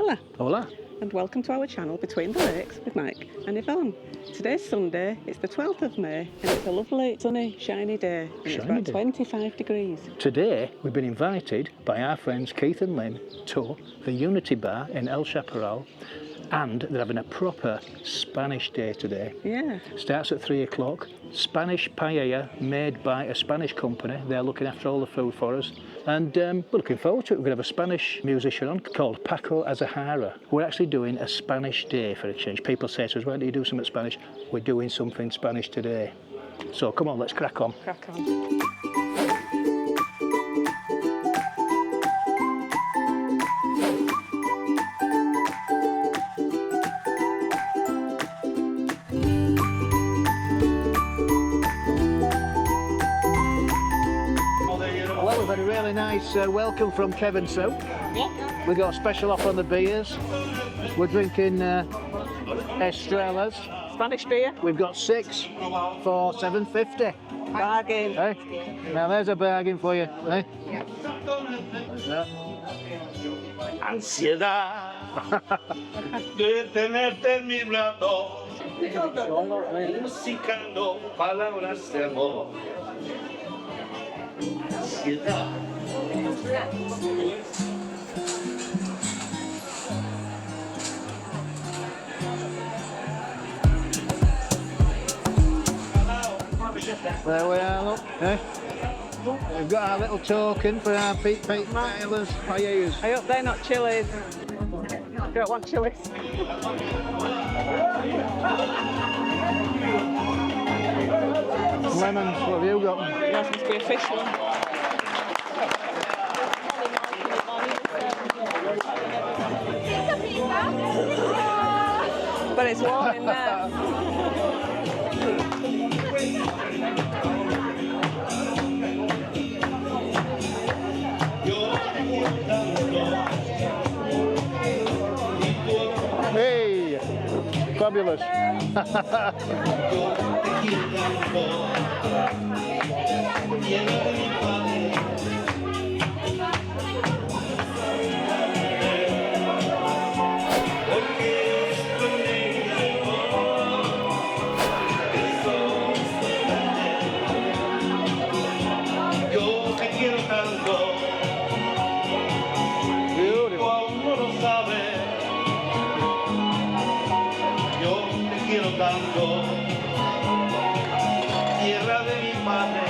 Hola. Hola. And welcome to our channel Between the Lakes with Mike and Yvonne. Today's Sunday, it's the 12th of May and it's a lovely, sunny, shiny day and it's about 25 degrees. Today we've been invited by our friends Keith and Lynn to the Unity Bar in El Chaparral, and they're having a proper Spanish day today. Yeah. Starts at 3 o'clock. Spanish paella made by a Spanish company. They're looking after all the food for us. And we're looking forward to it. We're going to have a Spanish musician on called Paco Azahara. We're actually doing a Spanish day for a change. People say to us, why don't you do something Spanish? We're doing something Spanish today. So come on, let's crack on. Crack on. Well, we've had a really nice welcome from Kevin Soup. Yeah. We've got a special offer on the beers. We're drinking Estrelas. Spanish beer. We've got 6 for $7.50. Bargain. Hey? Now there's a bargain for you. Hey? Ansiedad de tenerte en mi lado, musicando palabras de amor. Ansiedad. There we are, look. Hey? We've got our little token for our paellas. Paellas. I hope they're not chilies. Don't want chilies. Lemons, what have you got? Yours must be a fish one. But it's warm in there. Hey, fabulous. Tierra de mi padre.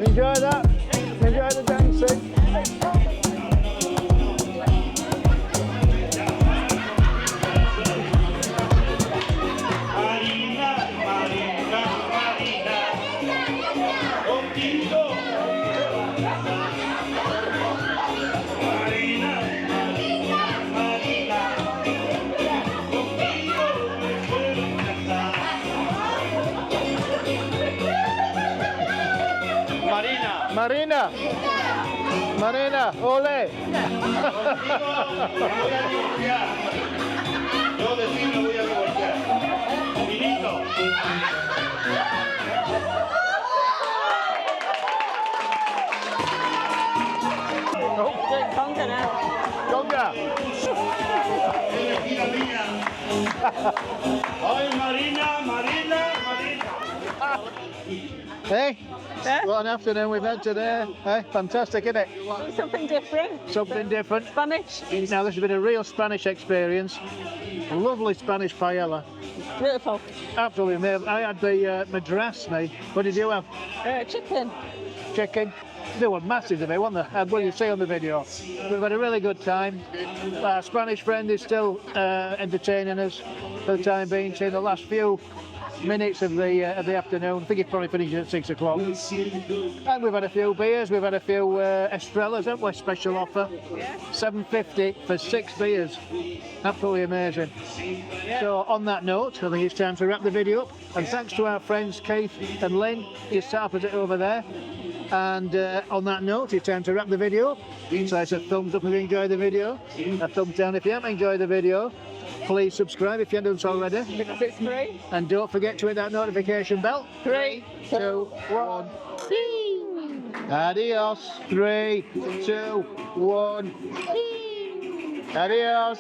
Enjoy that. Enjoy the dancing. Marina, Marina, Marina, contigo. Marina, Marina, Marina, contigo me puedo casar. Marina. Marina. Marina, ole. Voy a divorciar. Yo de ti me voy a divorciar. Finito. Conga now. Conga. Elegida mía. Ay, Marina, Marina, Marina. Hey, Yeah? what an afternoon we've had today. Hey, fantastic, isn't it? Something different. Something different. Spanish. Now this has been a real Spanish experience. Lovely Spanish paella. Beautiful. Absolutely amazing. I had the madras, mate. What did you have? Chicken. Chicken. They were massive today, weren't they? As well you see on the video. We've had a really good time. Our Spanish friend is still entertaining us for the time being. See the last few minutes of the afternoon. I think it's probably finished at 6 o'clock. And we've had a few beers. We've had a few Estrellas, haven't we? Special offer. Yeah. $7.50 for 6 beers. Absolutely amazing. So on that note, I think it's time to wrap the video up. And thanks to our friends Keith and Lynn, just sat opposite over there. And on that note, it's time to wrap the video up. So it's a thumbs up if you enjoyed the video, a thumbs down if you haven't enjoyed the video. Please subscribe if you haven't done so already. Because it's free. And don't forget to hit that notification bell. 3, 2, 1. Adios. 3, 2, 1. Adios.